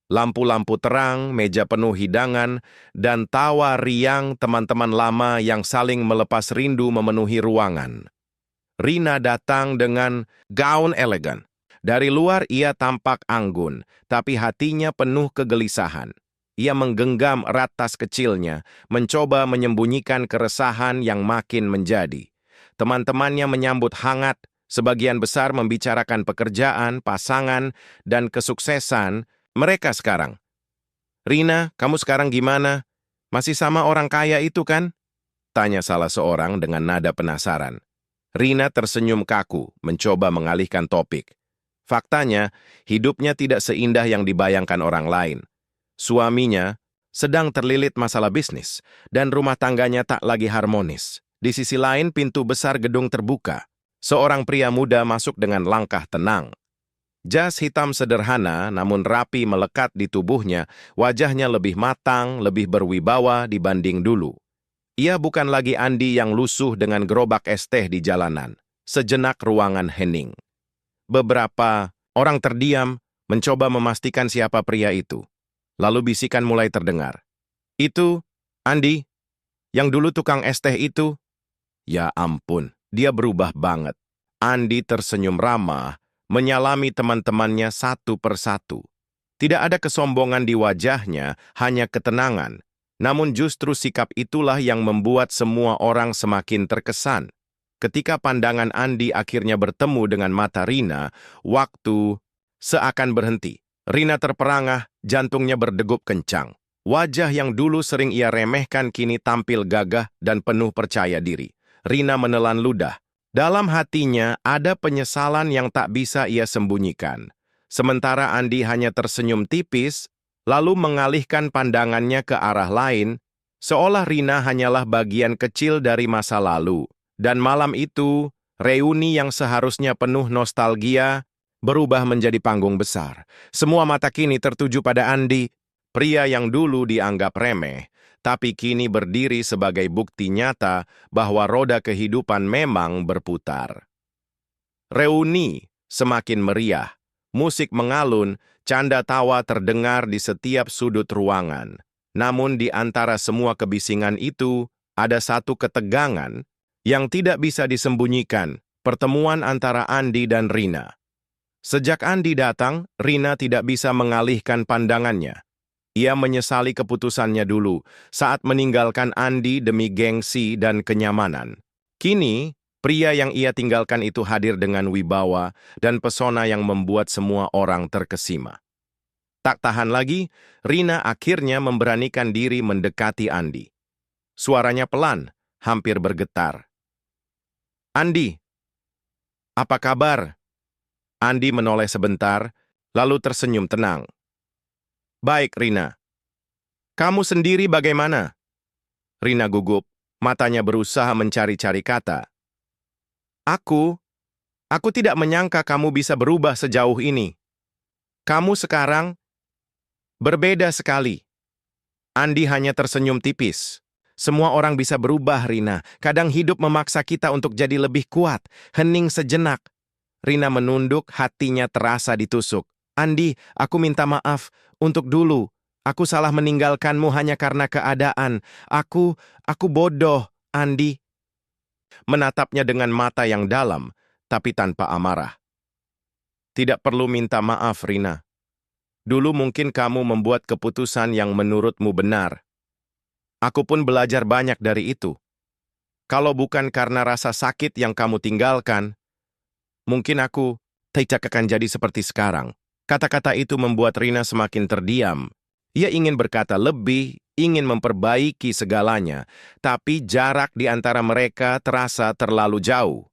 S1: Lampu-lampu terang, meja penuh hidangan, dan tawa riang teman-teman lama yang saling melepas rindu memenuhi ruangan. Rina datang dengan gaun elegan. Dari luar ia tampak anggun, tapi hatinya penuh kegelisahan. Ia menggenggam erat tas kecilnya, mencoba menyembunyikan keresahan yang makin menjadi. Teman-temannya menyambut hangat, sebagian besar membicarakan pekerjaan, pasangan, dan kesuksesan mereka sekarang. Rina, kamu sekarang gimana? Masih sama orang kaya itu kan? Tanya salah seorang dengan nada penasaran. Rina tersenyum kaku, mencoba mengalihkan topik. Faktanya, hidupnya tidak seindah yang dibayangkan orang lain. Suaminya sedang terlilit masalah bisnis, dan rumah tangganya tak lagi harmonis. Di sisi lain, pintu besar gedung terbuka. Seorang pria muda masuk dengan langkah tenang. Jas hitam sederhana namun rapi melekat di tubuhnya, wajahnya lebih matang, lebih berwibawa dibanding dulu. Ia bukan lagi Andi yang lusuh dengan gerobak es teh di jalanan. Sejenak ruangan hening. Beberapa orang terdiam, mencoba memastikan siapa pria itu. Lalu bisikan mulai terdengar. Itu, Andi, yang dulu tukang es teh itu. Ya ampun, dia berubah banget. Andi tersenyum ramah, menyalami teman-temannya satu persatu. Tidak ada kesombongan di wajahnya, hanya ketenangan. Namun justru sikap itulah yang membuat semua orang semakin terkesan. Ketika pandangan Andi akhirnya bertemu dengan mata Rina, waktu seakan berhenti. Rina terperangah, jantungnya berdegup kencang. Wajah yang dulu sering ia remehkan kini tampil gagah dan penuh percaya diri. Rina menelan ludah. Dalam hatinya ada penyesalan yang tak bisa ia sembunyikan. Sementara Andi hanya tersenyum tipis, lalu mengalihkan pandangannya ke arah lain, seolah Rina hanyalah bagian kecil dari masa lalu. Dan malam itu, reuni yang seharusnya penuh nostalgia, berubah menjadi panggung besar. Semua mata kini tertuju pada Andi, pria yang dulu dianggap remeh, tapi kini berdiri sebagai bukti nyata bahwa roda kehidupan memang berputar. Reuni semakin meriah, musik mengalun, canda tawa terdengar di setiap sudut ruangan. Namun di antara semua kebisingan itu, ada satu ketegangan yang tidak bisa disembunyikan, pertemuan antara Andi dan Rina. Sejak Andi datang, Rina tidak bisa mengalihkan pandangannya. Ia menyesali keputusannya dulu saat meninggalkan Andi demi gengsi dan kenyamanan. Kini, pria yang ia tinggalkan itu hadir dengan wibawa dan pesona yang membuat semua orang terkesima. Tak tahan lagi, Rina akhirnya memberanikan diri mendekati Andi. Suaranya pelan, hampir bergetar. Andi, apa kabar? Andi menoleh sebentar, lalu tersenyum tenang. Baik, Rina. Kamu sendiri bagaimana? Rina gugup, matanya berusaha mencari-cari kata. Aku tidak menyangka kamu bisa berubah sejauh ini. Kamu sekarang berbeda sekali. Andi hanya tersenyum tipis. Semua orang bisa berubah, Rina. Kadang hidup memaksa kita untuk jadi lebih kuat. Hening sejenak. Rina menunduk, hatinya terasa ditusuk. Andi, aku minta maaf. Untuk dulu, Aku salah meninggalkanmu hanya karena keadaan. Aku bodoh, Andi. Menatapnya dengan mata yang dalam, tapi tanpa amarah. Tidak perlu minta maaf, Rina. Dulu mungkin kamu membuat keputusan yang menurutmu benar. Aku pun belajar banyak dari itu. Kalau bukan karena rasa sakit yang kamu tinggalkan, mungkin aku tidak akan jadi seperti sekarang. Kata-kata itu membuat Rina semakin terdiam. Ia ingin berkata lebih, ingin memperbaiki segalanya, tapi jarak di antara mereka terasa terlalu jauh.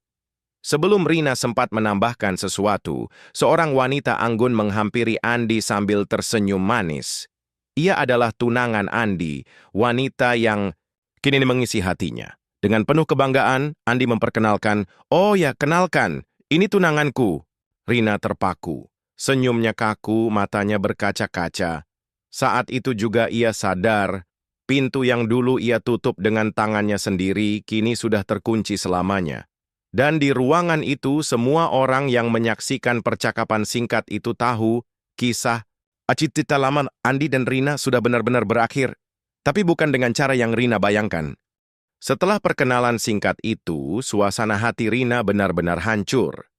S1: Sebelum Rina sempat menambahkan sesuatu, seorang wanita anggun menghampiri Andi sambil tersenyum manis. Ia adalah tunangan Andi, wanita yang kini mengisi hatinya. Dengan penuh kebanggaan, Andi memperkenalkan, "Oh ya, kenalkan, ini tunanganku." Rina terpaku. Senyumnya kaku, matanya berkaca-kaca. Saat itu juga ia sadar, pintu yang dulu ia tutup dengan tangannya sendiri, kini sudah terkunci selamanya. Dan di ruangan itu, semua orang yang menyaksikan percakapan singkat itu tahu kisah Acitita lama Andi dan Rina sudah benar-benar berakhir. Tapi bukan dengan cara yang Rina bayangkan. Setelah perkenalan singkat itu, suasana hati Rina benar-benar hancur.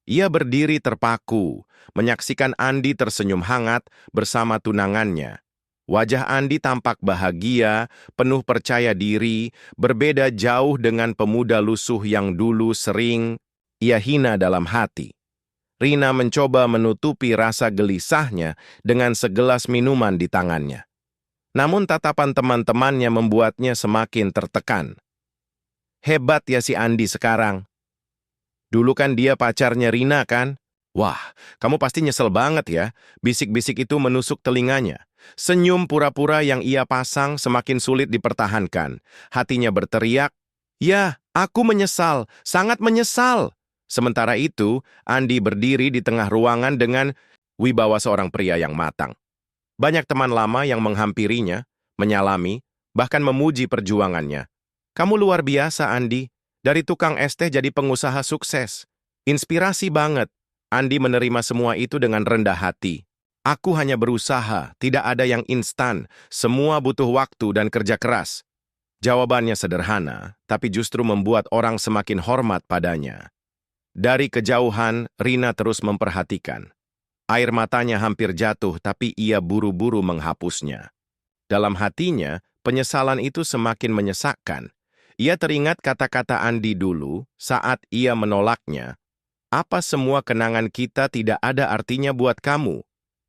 S1: Ia berdiri terpaku, menyaksikan Andi tersenyum hangat bersama tunangannya. Wajah Andi tampak bahagia, penuh percaya diri, berbeda jauh dengan pemuda lusuh yang dulu sering ia hina dalam hati. Rina mencoba menutupi rasa gelisahnya dengan segelas minuman di tangannya. Namun tatapan teman-temannya membuatnya semakin tertekan. Hebat ya si Andi sekarang. Dulu kan dia pacarnya Rina kan? Wah, kamu pasti nyesel banget ya. Bisik-bisik itu menusuk telinganya. Senyum pura-pura yang ia pasang semakin sulit dipertahankan. Hatinya berteriak, "Ya, aku menyesal, sangat menyesal." Sementara itu, Andi berdiri di tengah ruangan dengan wibawa seorang pria yang matang. Banyak teman lama yang menghampirinya, menyalami, bahkan memuji perjuangannya. "Kamu luar biasa, Andi. Dari tukang es teh jadi pengusaha sukses. Inspirasi banget." Andi menerima semua itu dengan rendah hati. "Aku hanya berusaha, tidak ada yang instan, semua butuh waktu dan kerja keras." Jawabannya sederhana, tapi justru membuat orang semakin hormat padanya. Dari kejauhan, Rina terus memperhatikan. Air matanya hampir jatuh, tapi ia buru-buru menghapusnya. Dalam hatinya, penyesalan itu semakin menyesakkan. Ia teringat kata-kata Andi dulu saat ia menolaknya. "Apa semua kenangan kita tidak ada artinya buat kamu?"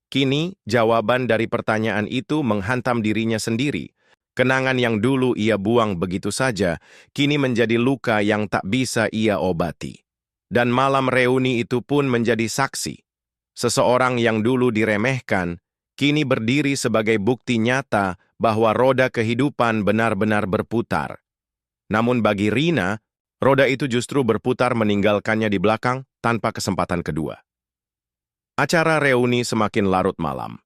S1: Kini, jawaban dari pertanyaan itu menghantam dirinya sendiri. Kenangan yang dulu ia buang begitu saja, kini menjadi luka yang tak bisa ia obati. Dan malam reuni itu pun menjadi saksi. Seseorang yang dulu diremehkan, kini berdiri sebagai bukti nyata bahwa roda kehidupan benar-benar berputar. Namun bagi Rina, roda itu justru berputar meninggalkannya di belakang tanpa kesempatan kedua. Acara reuni semakin larut malam.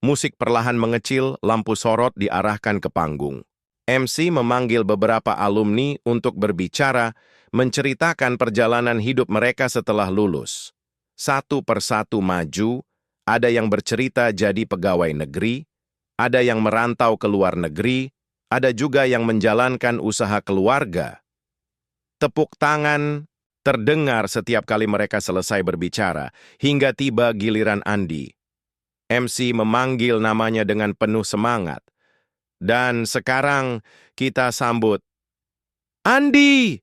S1: Musik perlahan mengecil, lampu sorot diarahkan ke panggung. MC memanggil beberapa alumni untuk berbicara, menceritakan perjalanan hidup mereka setelah lulus. Satu persatu maju, ada yang bercerita jadi pegawai negeri, ada yang merantau ke luar negeri, ada juga yang menjalankan usaha keluarga. Tepuk tangan terdengar setiap kali mereka selesai berbicara, hingga tiba giliran Andi. MC memanggil namanya dengan penuh semangat. "Dan sekarang kita sambut Andi!"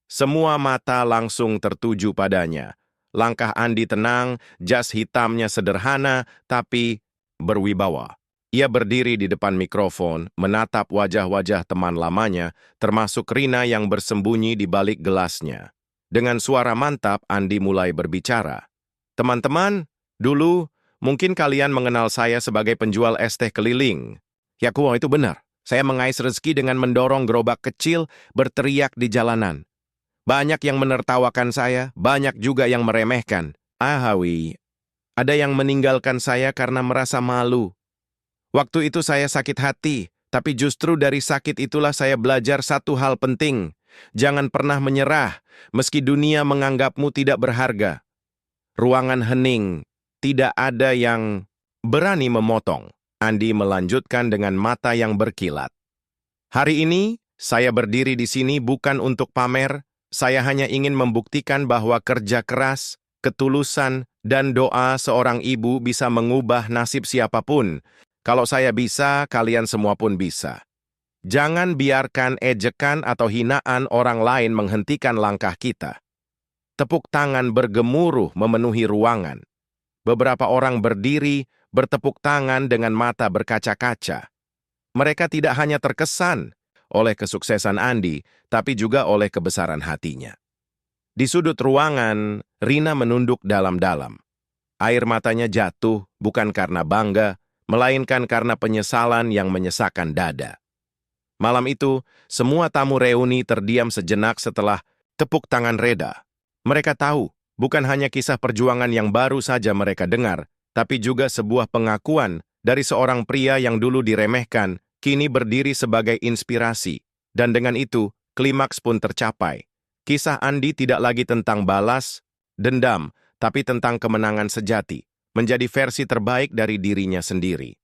S1: Semua mata langsung tertuju padanya. Langkah Andi tenang, jas hitamnya sederhana, tapi berwibawa. Ia berdiri di depan mikrofon, menatap wajah-wajah teman lamanya, termasuk Rina yang bersembunyi di balik gelasnya. Dengan suara mantap, Andi mulai berbicara. "Teman-teman, dulu mungkin kalian mengenal saya sebagai penjual es teh keliling. Ya, itu benar. Saya mengais rezeki dengan mendorong gerobak kecil berteriak di jalanan. Banyak yang menertawakan saya, banyak juga yang meremehkan. Ahawi, ada yang meninggalkan saya karena merasa malu. Waktu itu saya sakit hati, tapi justru dari sakit itulah saya belajar satu hal penting. Jangan pernah menyerah, meski dunia menganggapmu tidak berharga." Ruangan hening, tidak ada yang berani memotong. Andi melanjutkan dengan mata yang berkilat. Hari ini, saya berdiri di sini bukan untuk pamer, saya hanya ingin membuktikan bahwa kerja keras, ketulusan, dan doa seorang ibu bisa mengubah nasib siapapun. Kalau saya bisa, kalian semua pun bisa. Jangan biarkan ejekan atau hinaan orang lain menghentikan langkah kita. Tepuk tangan bergemuruh memenuhi ruangan. Beberapa orang berdiri, bertepuk tangan dengan mata berkaca-kaca. Mereka tidak hanya terkesan oleh kesuksesan Andi, tapi juga oleh kebesaran hatinya. Di sudut ruangan, Rina menunduk dalam-dalam. Air matanya jatuh bukan karena bangga, melainkan karena penyesalan yang menyesakkan dada. Malam itu, semua tamu reuni terdiam sejenak setelah tepuk tangan reda. Mereka tahu, bukan hanya kisah perjuangan yang baru saja mereka dengar, tapi juga sebuah pengakuan dari seorang pria yang dulu diremehkan, kini berdiri sebagai inspirasi. Dan dengan itu, klimaks pun tercapai. Kisah Andi tidak lagi tentang balas, dendam, tapi tentang kemenangan sejati, menjadi versi terbaik dari dirinya sendiri.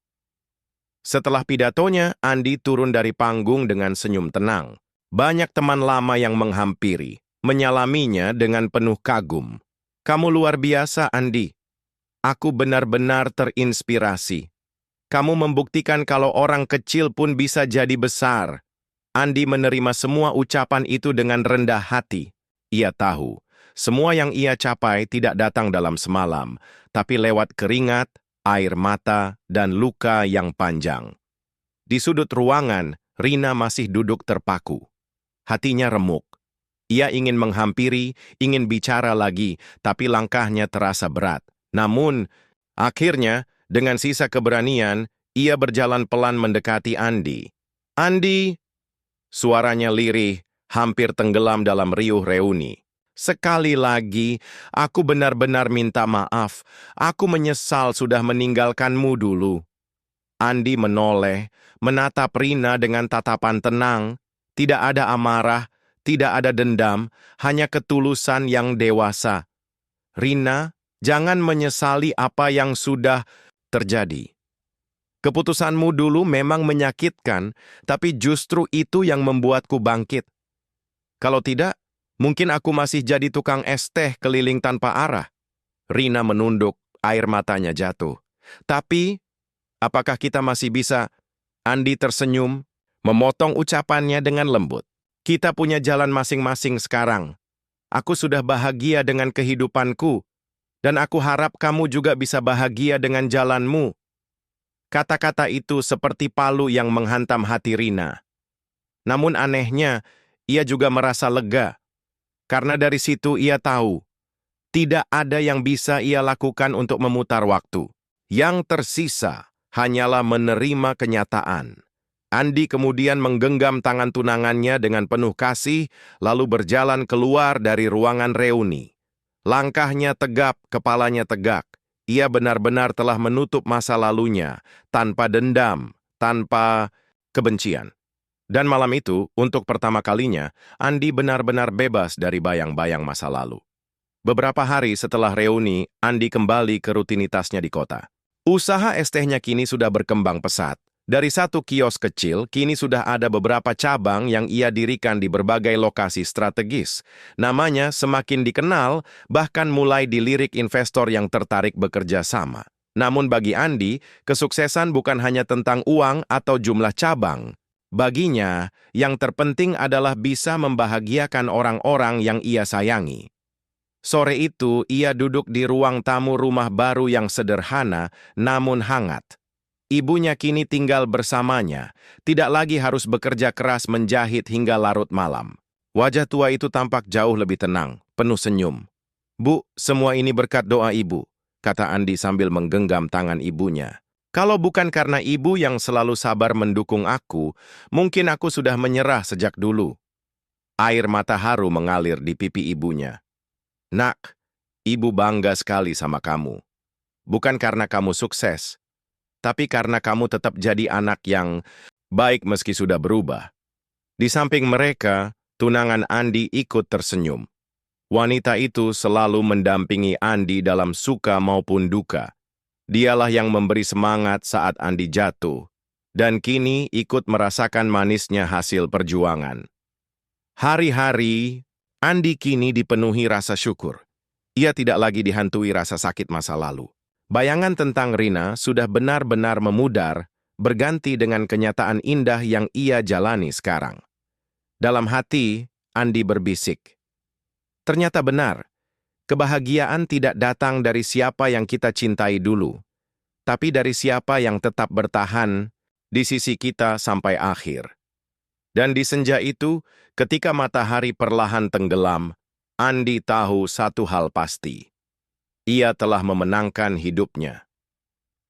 S1: Setelah pidatonya, Andi turun dari panggung dengan senyum tenang. Banyak teman lama yang menghampiri, menyalaminya dengan penuh kagum. Kamu luar biasa, Andi. Aku benar-benar terinspirasi. Kamu membuktikan kalau orang kecil pun bisa jadi besar. Andi menerima semua ucapan itu dengan rendah hati. Ia tahu, semua yang ia capai tidak datang dalam semalam, tapi lewat keringat, air mata, dan luka yang panjang. Di sudut ruangan, Rina masih duduk terpaku. Hatinya remuk. Ia ingin menghampiri, ingin bicara lagi, tapi langkahnya terasa berat. Namun, akhirnya, dengan sisa keberanian, ia berjalan pelan mendekati Andi. Andi, suaranya lirih, hampir tenggelam dalam riuh reuni. Sekali lagi, aku benar-benar minta maaf. Aku menyesal sudah meninggalkanmu dulu. Andi menoleh, menatap Rina dengan tatapan tenang. Tidak ada amarah, tidak ada dendam, hanya ketulusan yang dewasa. Rina, jangan menyesali apa yang sudah terjadi. Keputusanmu dulu memang menyakitkan, tapi justru itu yang membuatku bangkit. Kalau tidak, mungkin aku masih jadi tukang es teh keliling tanpa arah. Rina menunduk, air matanya jatuh. Tapi, apakah kita masih bisa? Andi tersenyum, memotong ucapannya dengan lembut. Kita punya jalan masing-masing sekarang. Aku sudah bahagia dengan kehidupanku, dan aku harap kamu juga bisa bahagia dengan jalanmu. Kata-kata itu seperti palu yang menghantam hati Rina. Namun anehnya, ia juga merasa lega. Karena dari situ ia tahu, tidak ada yang bisa ia lakukan untuk memutar waktu. Yang tersisa hanyalah menerima kenyataan. Andi kemudian menggenggam tangan tunangannya dengan penuh kasih, lalu berjalan keluar dari ruangan reuni. Langkahnya tegap, kepalanya tegak. Ia benar-benar telah menutup masa lalunya, tanpa dendam, tanpa kebencian. Dan malam itu, untuk pertama kalinya, Andi benar-benar bebas dari bayang-bayang masa lalu. Beberapa hari setelah reuni, Andi kembali ke rutinitasnya di kota. Usaha es tehnya kini sudah berkembang pesat. Dari satu kios kecil, kini sudah ada beberapa cabang yang ia dirikan di berbagai lokasi strategis. Namanya semakin dikenal, bahkan mulai dilirik investor yang tertarik bekerja sama. Namun bagi Andi, kesuksesan bukan hanya tentang uang atau jumlah cabang. Baginya, yang terpenting adalah bisa membahagiakan orang-orang yang ia sayangi. Sore itu, ia duduk di ruang tamu rumah baru yang sederhana, namun hangat. Ibunya kini tinggal bersamanya, tidak lagi harus bekerja keras menjahit hingga larut malam. Wajah tua itu tampak jauh lebih tenang, penuh senyum. "Bu, semua ini berkat doa ibu," kata Andi sambil menggenggam tangan ibunya. "Kalau bukan karena ibu yang selalu sabar mendukung aku, mungkin aku sudah menyerah sejak dulu." Air mata haru mengalir di pipi ibunya. "Nak, ibu bangga sekali sama kamu. Bukan karena kamu sukses, tapi karena kamu tetap jadi anak yang baik meski sudah berubah." Di samping mereka, tunangan Andi ikut tersenyum. Wanita itu selalu mendampingi Andi dalam suka maupun duka. Dialah yang memberi semangat saat Andi jatuh, dan kini ikut merasakan manisnya hasil perjuangan. Hari-hari, Andi kini dipenuhi rasa syukur. Ia tidak lagi dihantui rasa sakit masa lalu. Bayangan tentang Rina sudah benar-benar memudar, berganti dengan kenyataan indah yang ia jalani sekarang. Dalam hati, Andi berbisik. Ternyata benar, kebahagiaan tidak datang dari siapa yang kita cintai dulu, tapi dari siapa yang tetap bertahan di sisi kita sampai akhir. Dan di senja itu, ketika matahari perlahan tenggelam, Andi tahu satu hal pasti. Ia telah memenangkan hidupnya.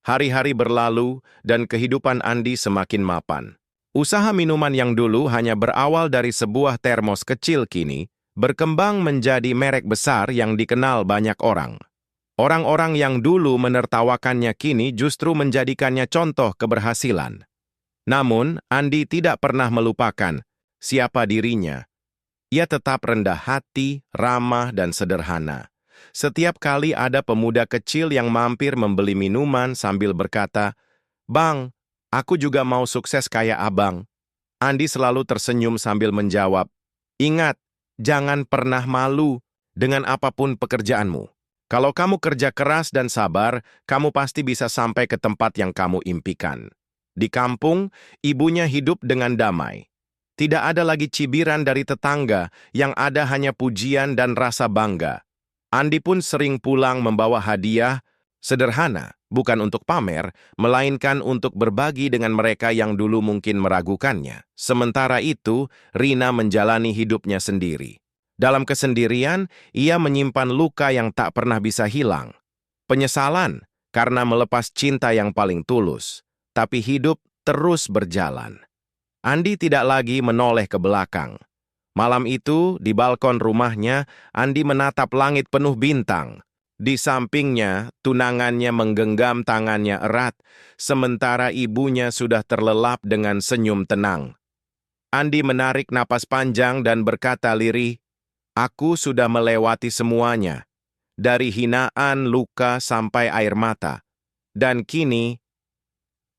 S1: Hari-hari berlalu dan kehidupan Andi semakin mapan. Usaha minuman yang dulu hanya berawal dari sebuah termos kecil kini, berkembang menjadi merek besar yang dikenal banyak orang. Orang-orang yang dulu menertawakannya kini justru menjadikannya contoh keberhasilan. Namun, Andi tidak pernah melupakan siapa dirinya. Ia tetap rendah hati, ramah, dan sederhana. Setiap kali ada pemuda kecil yang mampir membeli minuman sambil berkata, "Bang, aku juga mau sukses kayak abang." Andi selalu tersenyum sambil menjawab, "Ingat, jangan pernah malu dengan apapun pekerjaanmu. Kalau kamu kerja keras dan sabar, kamu pasti bisa sampai ke tempat yang kamu impikan." Di kampung, ibunya hidup dengan damai. Tidak ada lagi cibiran dari tetangga, yang ada hanya pujian dan rasa bangga. Andi pun sering pulang membawa hadiah, sederhana, bukan untuk pamer, melainkan untuk berbagi dengan mereka yang dulu mungkin meragukannya. Sementara itu, Rina menjalani hidupnya sendiri. Dalam kesendirian, ia menyimpan luka yang tak pernah bisa hilang. Penyesalan karena melepas cinta yang paling tulus. Tapi hidup terus berjalan. Andi tidak lagi menoleh ke belakang. Malam itu, di balkon rumahnya, Andi menatap langit penuh bintang. Di sampingnya, tunangannya menggenggam tangannya erat, sementara ibunya sudah terlelap dengan senyum tenang. Andi menarik napas panjang dan berkata lirih, "Aku sudah melewati semuanya, dari hinaan, luka, sampai air mata. Dan kini,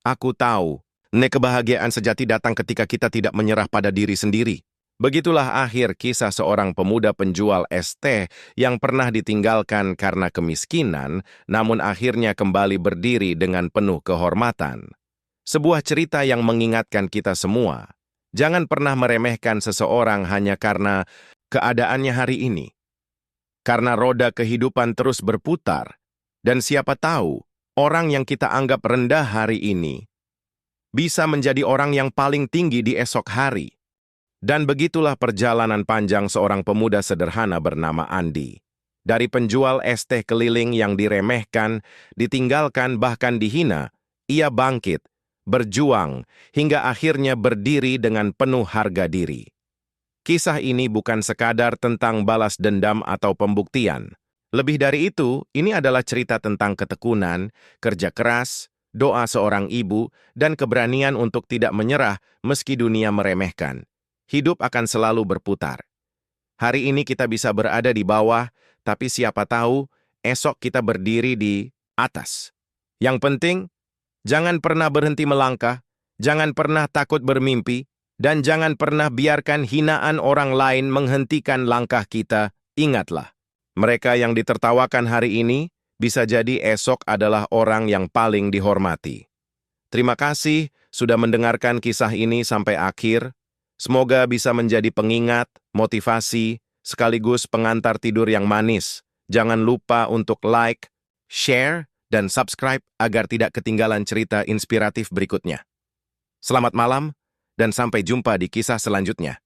S1: aku tahu, kebahagiaan sejati datang ketika kita tidak menyerah pada diri sendiri." Begitulah akhir kisah seorang pemuda penjual es teh yang pernah ditinggalkan karena kemiskinan, namun akhirnya kembali berdiri dengan penuh kehormatan. Sebuah cerita yang mengingatkan kita semua. Jangan pernah meremehkan seseorang hanya karena keadaannya hari ini. Karena roda kehidupan terus berputar, dan siapa tahu, orang yang kita anggap rendah hari ini bisa menjadi orang yang paling tinggi di esok hari. Dan begitulah perjalanan panjang seorang pemuda sederhana bernama Andi. Dari penjual es teh keliling yang diremehkan, ditinggalkan bahkan dihina, ia bangkit, berjuang, hingga akhirnya berdiri dengan penuh harga diri. Kisah ini bukan sekadar tentang balas dendam atau pembuktian. Lebih dari itu, ini adalah cerita tentang ketekunan, kerja keras, doa seorang ibu, dan keberanian untuk tidak menyerah meski dunia meremehkan. Hidup akan selalu berputar. Hari ini kita bisa berada di bawah, tapi siapa tahu esok kita berdiri di atas. Yang penting, jangan pernah berhenti melangkah, jangan pernah takut bermimpi, dan jangan pernah biarkan hinaan orang lain menghentikan langkah kita. Ingatlah, mereka yang ditertawakan hari ini bisa jadi esok adalah orang yang paling dihormati. Terima kasih sudah mendengarkan kisah ini sampai akhir. Semoga bisa menjadi pengingat, motivasi, sekaligus pengantar tidur yang manis. Jangan lupa untuk like, share, dan subscribe agar tidak ketinggalan cerita inspiratif berikutnya. Selamat malam, dan sampai jumpa di kisah selanjutnya.